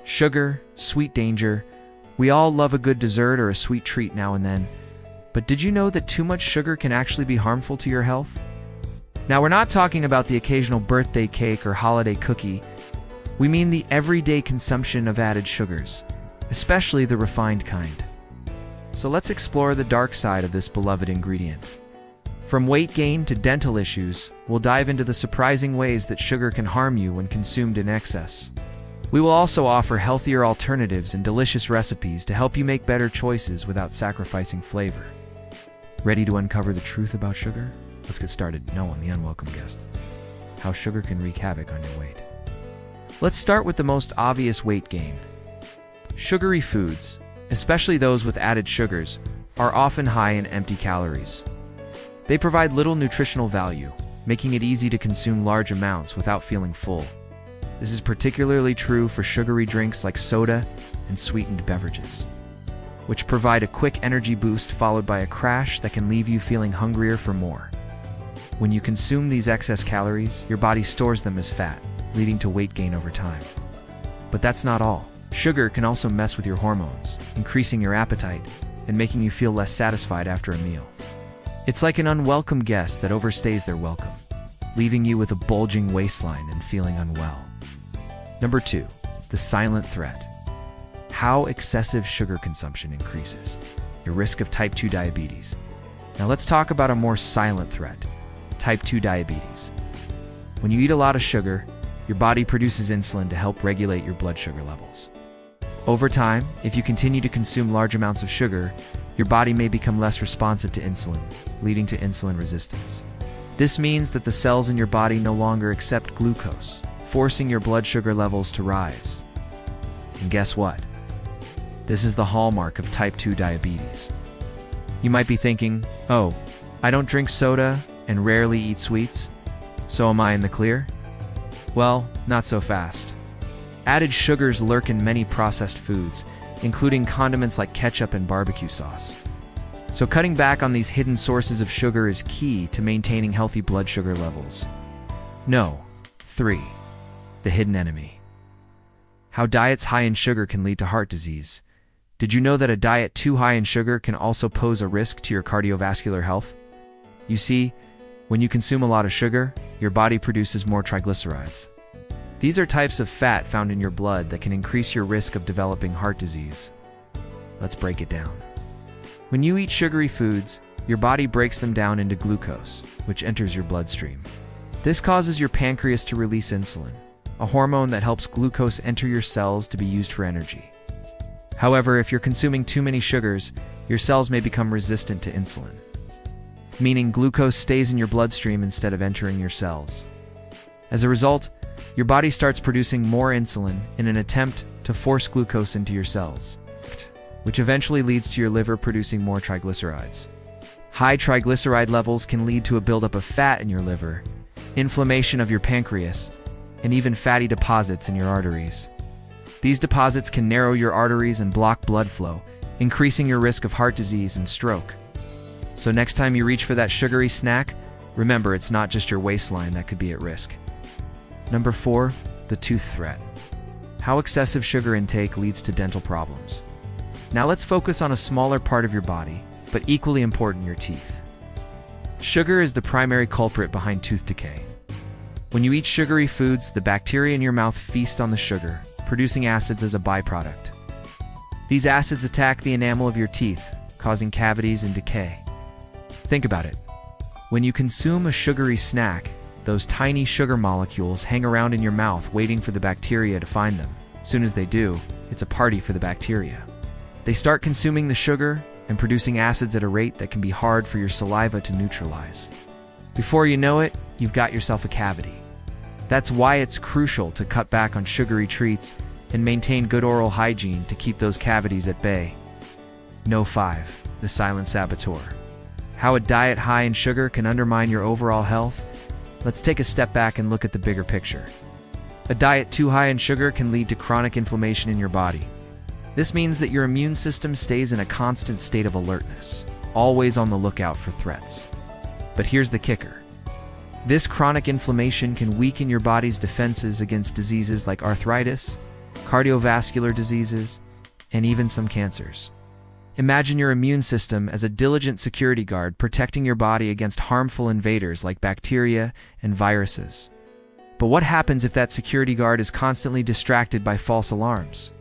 Sugar, sweet danger. We all love a good dessert or a sweet treat now and then. But did you know that too much sugar can actually be harmful to your health? Now, we're not talking about the occasional birthday cake or holiday cookie. We mean the everyday consumption of added sugars, especially the refined kind. So let's explore the dark side of this beloved ingredient. From weight gain to dental issues, we'll dive into the surprising ways that sugar can harm you when consumed in excess. We will also offer healthier alternatives and delicious recipes to help you make better choices without sacrificing flavor. Ready to uncover the truth about sugar? Let's get started. No one, the unwelcome guest. How sugar can wreak havoc on your weight. Let's start with the most obvious weight gain. Sugary foods, especially those with added sugars, are often high in empty calories. They provide little nutritional value, making it easy to consume large amounts without feeling full. This is particularly true for sugary drinks like soda and sweetened beverages, which provide a quick energy boost followed by a crash that can leave you feeling hungrier for more. When you consume these excess calories, your body stores them as fat, leading to weight gain over time. But that's not all. Sugar can also mess with your hormones, increasing your appetite and making you feel less satisfied after a meal. It's like an unwelcome guest that overstays their welcome, leaving you with a bulging waistline and feeling unwell. Number 2, the silent threat. How excessive sugar consumption increases your risk of type 2 diabetes. Now let's talk about a more silent threat, type 2 diabetes. When you eat a lot of sugar, your body produces insulin to help regulate your blood sugar levels. Over time, if you continue to consume large amounts of sugar, your body may become less responsive to insulin, leading to insulin resistance. This means that the cells in your body no longer accept glucose, forcing your blood sugar levels to rise. And guess what? This is the hallmark of type 2 diabetes. You might be thinking, oh, I don't drink soda and rarely eat sweets, so am I in the clear? Well, not so fast. Added sugars lurk in many processed foods, including condiments like ketchup and barbecue sauce. So cutting back on these hidden sources of sugar is key to maintaining healthy blood sugar levels. No. 3. The hidden enemy. How diets high in sugar can lead to heart disease. Did you know that a diet too high in sugar can also pose a risk to your cardiovascular health? You see, when you consume a lot of sugar, your body produces more triglycerides. These are types of fat found in your blood that can increase your risk of developing heart disease. Let's break it down. When you eat sugary foods, your body breaks them down into glucose, which enters your bloodstream. This causes your pancreas to release insulin, a hormone that helps glucose enter your cells to be used for energy. However, if you're consuming too many sugars, your cells may become resistant to insulin, meaning glucose stays in your bloodstream instead of entering your cells. As a result, your body starts producing more insulin in an attempt to force glucose into your cells, which eventually leads to your liver producing more triglycerides. High triglyceride levels can lead to a buildup of fat in your liver, inflammation of your pancreas, and even fatty deposits in your arteries. These deposits can narrow your arteries and block blood flow, increasing your risk of heart disease and stroke. So next time you reach for that sugary snack, remember it's not just your waistline that could be at risk. Number 4, the tooth threat. How excessive sugar intake leads to dental problems. Now let's focus on a smaller part of your body, but equally important, your teeth. Sugar is the primary culprit behind tooth decay. When you eat sugary foods, the bacteria in your mouth feast on the sugar, producing acids as a byproduct. These acids attack the enamel of your teeth, causing cavities and decay. Think about it. When you consume a sugary snack, those tiny sugar molecules hang around in your mouth waiting for the bacteria to find them. As soon as they do, it's a party for the bacteria. They start consuming the sugar and producing acids at a rate that can be hard for your saliva to neutralize. Before you know it, you've got yourself a cavity. That's why it's crucial to cut back on sugary treats and maintain good oral hygiene to keep those cavities at bay. No. 5. The silent saboteur. How a diet high in sugar can undermine your overall health? Let's take a step back and look at the bigger picture. A diet too high in sugar can lead to chronic inflammation in your body. This means that your immune system stays in a constant state of alertness, always on the lookout for threats. But here's the kicker. This chronic inflammation can weaken your body's defenses against diseases like arthritis, cardiovascular diseases, and even some cancers. Imagine your immune system as a diligent security guard protecting your body against harmful invaders like bacteria and viruses. But what happens if that security guard is constantly distracted by false alarms?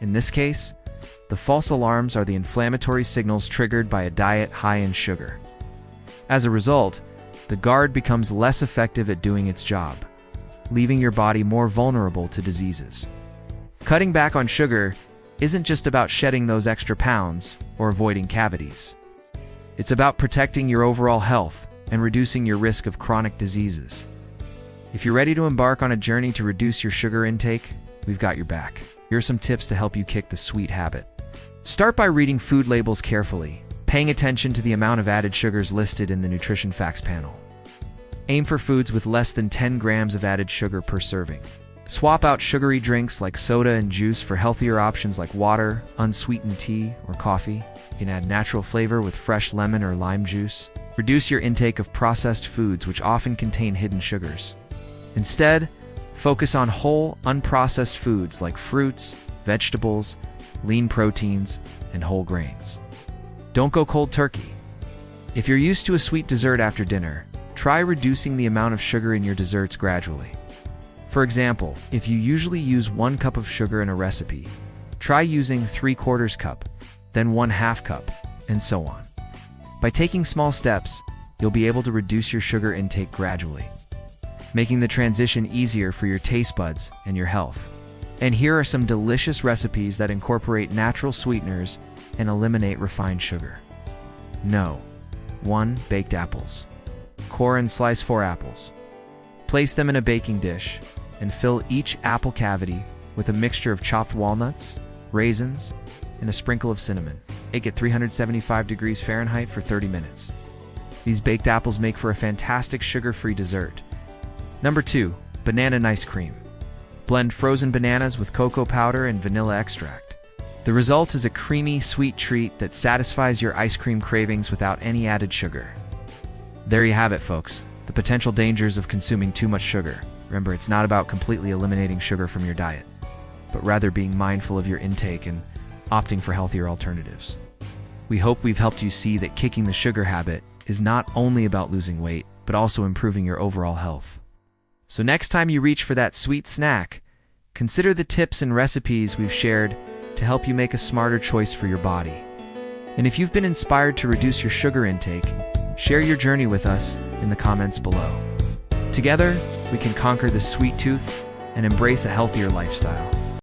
In this case, the false alarms are the inflammatory signals triggered by a diet high in sugar. As a result, the guard becomes less effective at doing its job, leaving your body more vulnerable to diseases. Cutting back on sugar isn't just about shedding those extra pounds or avoiding cavities. It's about protecting your overall health and reducing your risk of chronic diseases. If you're ready to embark on a journey to reduce your sugar intake, we've got your back. Here are some tips to help you kick the sweet habit. Start by reading food labels carefully, paying attention to the amount of added sugars listed in the nutrition facts panel. Aim for foods with less than 10 grams of added sugar per serving. Swap out sugary drinks like soda and juice for healthier options like water, unsweetened tea, or coffee. You can add natural flavor with fresh lemon or lime juice. Reduce your intake of processed foods which often contain hidden sugars. Instead, focus on whole, unprocessed foods like fruits, vegetables, lean proteins, and whole grains. Don't go cold turkey. If you're used to a sweet dessert after dinner, try reducing the amount of sugar in your desserts gradually. For example, if you usually use 1 cup of sugar in a recipe, try using 3/4 cup, then 1/2 cup, and so on. By taking small steps, you'll be able to reduce your sugar intake gradually, making the transition easier for your taste buds and your health. And here are some delicious recipes that incorporate natural sweeteners and eliminate refined sugar. No. 1. Baked apples. Core and slice 4 apples. Place them in a baking dish and fill each apple cavity with a mixture of chopped walnuts, raisins, and a sprinkle of cinnamon. Bake at 375 degrees Fahrenheit for 30 minutes. These baked apples make for a fantastic sugar-free dessert. Number 2. Banana ice cream. Blend frozen bananas with cocoa powder and vanilla extract. The result is a creamy, sweet treat that satisfies your ice cream cravings without any added sugar. There you have it, folks. The potential dangers of consuming too much sugar. Remember, it's not about completely eliminating sugar from your diet, but rather being mindful of your intake and opting for healthier alternatives. We hope we've helped you see that kicking the sugar habit is not only about losing weight, but also improving your overall health. So next time you reach for that sweet snack, consider the tips and recipes we've shared to help you make a smarter choice for your body. And if you've been inspired to reduce your sugar intake, share your journey with us in the comments below. Together, we can conquer the sweet tooth and embrace a healthier lifestyle.